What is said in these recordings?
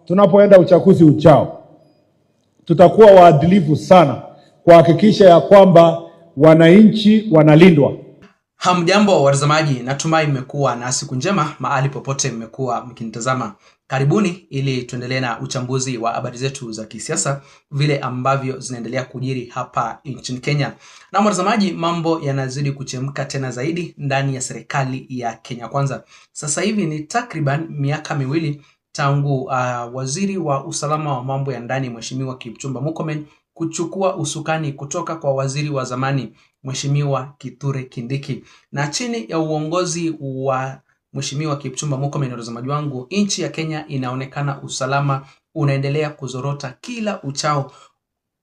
tunapoenda uchaguzi uchao, tutakuwa waadilifu sana kuhakikisha ya kwamba wananchi wanalindwa. Hamjambo watazamaji, natumai mmekuwa na siku njema mahali popote mmekuwa mkinitazama. Karibuni ili tuendelee na uchambuzi wa habari zetu za kisiasa vile ambavyo zinaendelea kujiri hapa nchini Kenya. Na watazamaji, mambo yanazidi kuchemka tena zaidi ndani ya serikali ya Kenya Kwanza. Sasa hivi ni takriban miaka miwili tangu waziri wa usalama wa mambo ya ndani Mheshimiwa Kipchumba Murkomen kuchukua usukani kutoka kwa waziri wa zamani Mheshimiwa Kithure Kindiki. Na chini ya uongozi wa Mheshimiwa Kipchumba Murkomen, watazamaji wangu, nchi ya Kenya inaonekana usalama unaendelea kuzorota kila uchao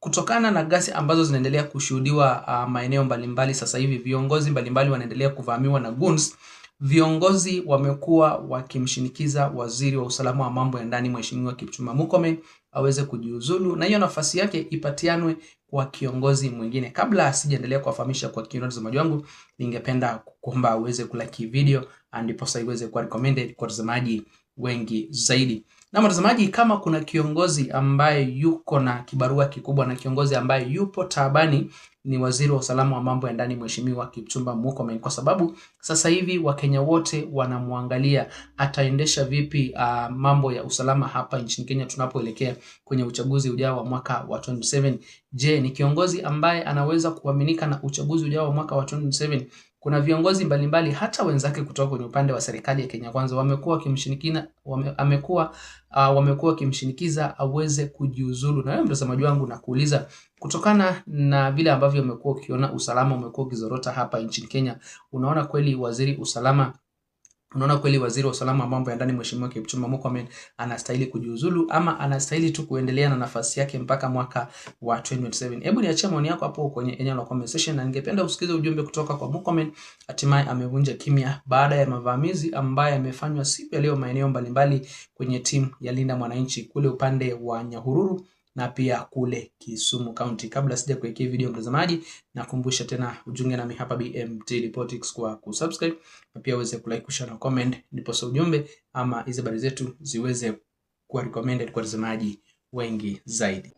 kutokana na ghasia ambazo zinaendelea kushuhudiwa maeneo mbalimbali. Sasa hivi viongozi mbalimbali wanaendelea kuvamiwa na goons. Viongozi wamekuwa wakimshinikiza waziri wa usalama wa mambo ya ndani Mheshimiwa Kipchumba Murkomen aweze kujiuzulu na hiyo nafasi yake ipatianwe kwa kiongozi mwingine. Kabla sijaendelea kuwafahamisha kwa kina, watazamaji wangu, ningependa kuomba uweze kulike video ndipo sasa iweze kuwa recommended kwa watazamaji wengi zaidi. Na watazamaji, kama kuna kiongozi ambaye yuko na kibarua kikubwa na kiongozi ambaye yupo taabani, ni waziri wa usalama wa mambo ya ndani Mheshimiwa Kipchumba Murkomen, kwa sababu sasa hivi Wakenya wote wanamwangalia ataendesha vipi mambo ya usalama hapa nchini Kenya tunapoelekea kwenye uchaguzi ujao wa mwaka wa 2027. Je, ni kiongozi ambaye anaweza kuaminika na uchaguzi ujao wa mwaka wa 2027? Kuna viongozi mbalimbali hata wenzake kutoka kwenye upande wa serikali ya Kenya Kwanza wamekuwa wakimshinikiza aweze kujiuzulu. Na wewe mtazamaji wangu, na kuuliza, kutokana na vile ambavyo umekuwa ukiona usalama umekuwa ukizorota hapa nchini Kenya, unaona kweli waziri wa usalama wa mambo ya ndani Mheshimiwa Kipchumba Murkomen anastahili kujiuzulu ama anastahili tu kuendelea na nafasi yake mpaka mwaka wa 2027? Hebu niachie maoni yako hapo kwenye eneo la comment section, na ningependa usikize ujumbe kutoka kwa Murkomen. Hatimaye amevunja kimya baada ya mavamizi ambayo yamefanywa siku ya leo maeneo mbalimbali kwenye timu ya Linda Mwananchi kule upande wa Nyahururu na pia kule Kisumu County. Kabla sija kuwekea video mtazamaji, nakumbusha tena ujunge nami hapa BMT Politics kwa kusubscribe na pia uweze kulike, kushare na comment ndipo sasa ujumbe ama hizo habari zetu ziweze kuwa recommended kwa watazamaji wengi zaidi.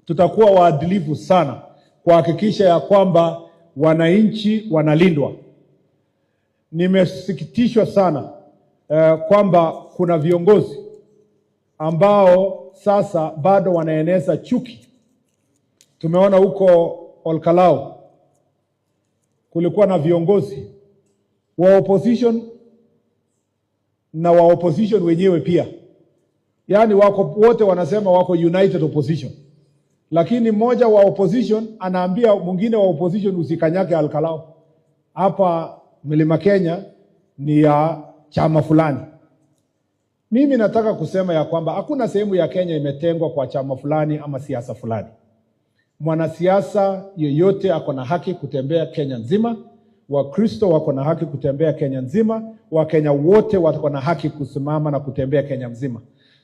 Tutakuwa waadilifu sana kuhakikisha ya kwamba wananchi wanalindwa. Nimesikitishwa sana kwamba kuna viongozi ambao sasa bado wanaeneza chuki. Tumeona huko Olkalau kulikuwa na viongozi wa opposition na wa opposition wenyewe pia, yaani wako wote wanasema wako united opposition, lakini mmoja wa opposition anaambia mwingine wa opposition usikanyake Olkalau, hapa Mlima Kenya ni ya chama fulani. Mimi nataka kusema ya kwamba hakuna sehemu ya Kenya imetengwa kwa chama fulani ama siasa fulani. Mwanasiasa yeyote ako na haki kutembea Kenya nzima, Wakristo wako na haki kutembea Kenya nzima, Wakenya wote wako na haki kusimama na kutembea Kenya mzima.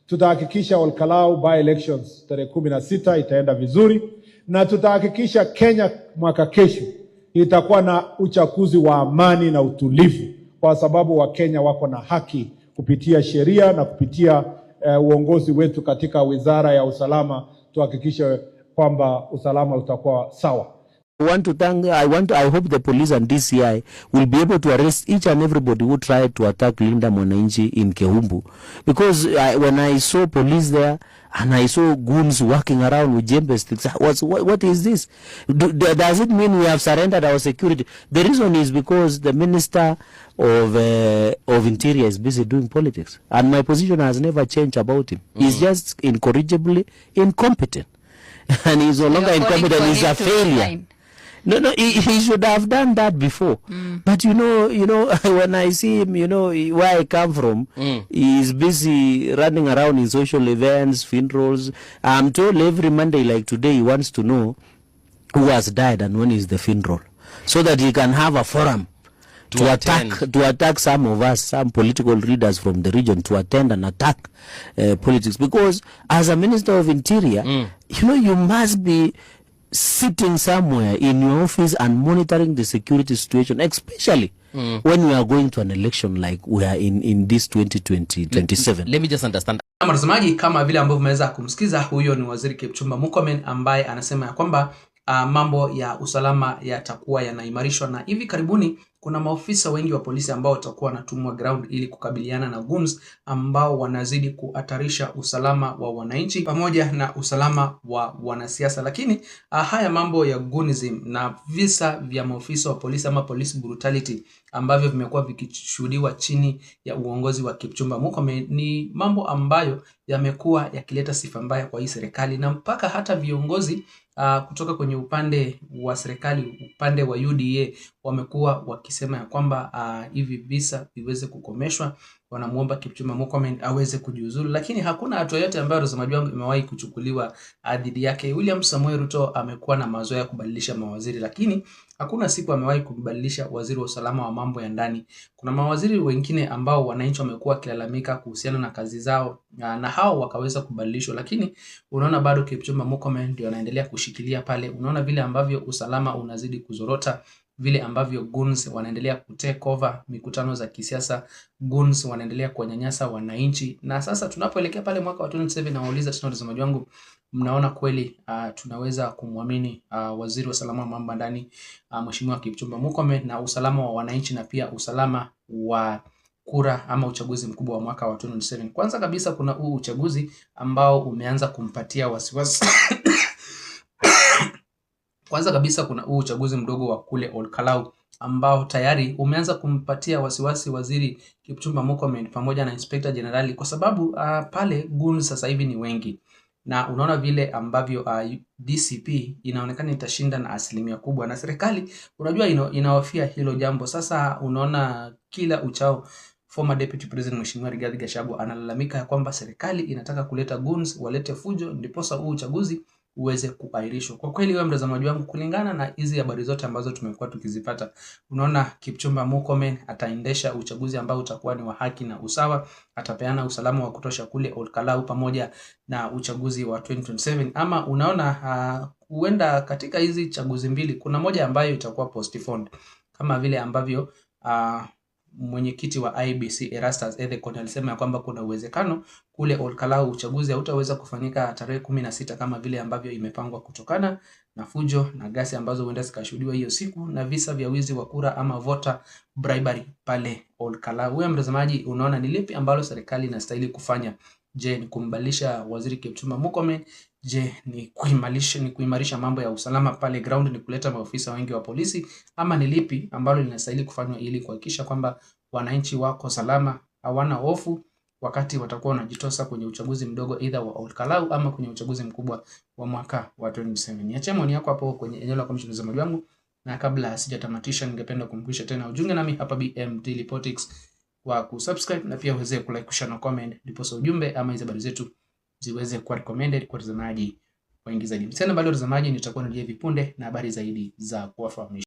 Tutahakikisha Olkalau by elections tarehe 16 itaenda vizuri, na tutahakikisha Kenya mwaka kesho itakuwa na uchaguzi wa amani na utulivu, kwa sababu Wakenya wako na haki kupitia sheria na kupitia uongozi wetu katika wizara ya usalama, tuhakikishe kwamba usalama utakuwa sawa. I hope the police and DCI will be able to arrest each and everybody who tried to attack Linda Mwananchi in Kehumbu, because when I saw police there and I saw goons walking around with jembe sticks, what is this? Does it mean we have surrendered our security? The reason is because the Minister of Interior is busy doing politics, and my position has never changed about him. He's just incorrigibly incompetent, and he's no longer incompetent. He's a failure. No, he should have done that before. But you know, when I see him, where I come from, he's busy running around in social events, funerals. I'm told every Monday like today he wants to know who has died and when is the funeral, so that he can have a forum to attack some of us, some political leaders from the region, to attend and attack politics. Because as a Minister of Interior, you must be sitting somewhere in your office and monitoring the security situation, especially when we are going to an election like we are in this 2027. Let me just understand. Mtazamaji, kama vile ambavyo umeweza kumsikiza, huyo ni Waziri Kipchumba Murkomen ambaye anasema ya kwamba mambo ya usalama yatakuwa yanaimarishwa, na hivi karibuni kuna maofisa wengi wa polisi ambao watakuwa wanatumwa ground ili kukabiliana na goons ambao wanazidi kuhatarisha usalama wa wananchi pamoja na usalama wa wanasiasa. Lakini haya mambo ya goonism na visa vya maofisa wa polisi ama police brutality ambavyo vimekuwa vikishuhudiwa chini ya uongozi wa Kipchumba Murkomen ni mambo ambayo yamekuwa yakileta sifa mbaya kwa hii serikali, na mpaka hata viongozi kutoka kwenye upande wa serikali, upande wa UDA, wamekuwa wakisema ya kwamba hivi visa viweze kukomeshwa. Wanamuomba Kipchumba Murkomen aweze kujiuzulu, lakini hakuna hatua yote ambayo watazamaji wangu imewahi kuchukuliwa dhidi yake. William Samoei Ruto amekuwa na mazoea ya kubadilisha mawaziri, lakini hakuna siku amewahi kubadilisha waziri wa usalama wa mambo ya ndani. Kuna mawaziri wengine ambao wananchi wamekuwa wakilalamika kuhusiana na kazi zao na hao wakaweza kubadilishwa, lakini unaona bado Kipchumba Murkomen ndio anaendelea kushikilia pale. Unaona vile ambavyo usalama unazidi kuzorota, vile ambavyo goons wanaendelea kutake over mikutano za kisiasa, goons wanaendelea kuwanyanyasa wananchi. Na sasa tunapoelekea pale mwaka wa 2027, na wauliza tena watazamaji wangu, mnaona kweli tunaweza kumwamini waziri wa usalama wa mambo ndani Mheshimiwa Kipchumba Murkomen na usalama wa wananchi na pia usalama wa kura ama uchaguzi mkubwa wa mwaka wa 2027? Kwanza kabisa kuna huu uchaguzi ambao umeanza kumpatia wasiwasi Kwanza kabisa kuna huu uchaguzi mdogo wa kule Olkalau ambao tayari umeanza kumpatia wasiwasi waziri Kipchumba Murkomen pamoja na Inspector General, kwa sababu pale goons sasa hivi ni wengi, na unaona vile ambavyo DCP inaonekana itashinda na asilimia kubwa, na serikali unajua inahofia hilo jambo. Sasa unaona kila uchao former deputy president Mheshimiwa Rigathi Gachagua analalamika kwamba serikali inataka kuleta goons, walete fujo ndiposa huu uchaguzi uweze kuahirishwa. Kwa kweli wewe mtazamaji wangu, kulingana na hizi habari zote ambazo tumekuwa tukizipata, unaona Kipchumba Murkomen ataendesha uchaguzi ambao utakuwa ni wa haki na usawa, atapeana usalama wa kutosha kule Olkalau pamoja na uchaguzi wa 2027. Ama unaona huenda katika hizi chaguzi mbili kuna moja ambayo itakuwa postponed, kama vile ambavyo mwenyekiti wa IEBC Erastus Ethekon alisema ya kwamba kuna uwezekano kule Olkalau uchaguzi hautaweza kufanyika tarehe 16 kama vile ambavyo imepangwa, kutokana na fujo na gasi ambazo huenda zikashuhudiwa hiyo siku na visa vya wizi wa kura ama voter bribery pale Olkalau. Wewe mtazamaji, unaona ni lipi ambalo serikali inastahili kufanya? Je, ni kumbadilisha waziri Kipchumba Murkomen? Je, ni kuimarisha mambo ya usalama pale ground, ni kuleta maofisa wengi wa polisi, ama ni lipi ambalo linastahili kufanywa ili kuhakikisha kwamba wananchi wako salama, hawana hofu wakati watakuwa wanajitosa kwenye uchaguzi mdogo either wa Olkalau ama kwenye uchaguzi mkubwa wa mwaka wa 2027? Niache maoni yako hapo kwenye eneo la comment mtazamaji wangu, na kabla sijatamatisha ningependa kumkumbusha tena ujunge nami hapa BM Daily Politics kwa kusubscribe na pia uweze kulike, kushare na comment, ndipo ujumbe ama hizo habari zetu ziweze kuwa recommended kwa watazamaji wengi zaidi. Msana bado watazamaji, nitakuwa na hivi punde na habari zaidi za kuwafahamisha.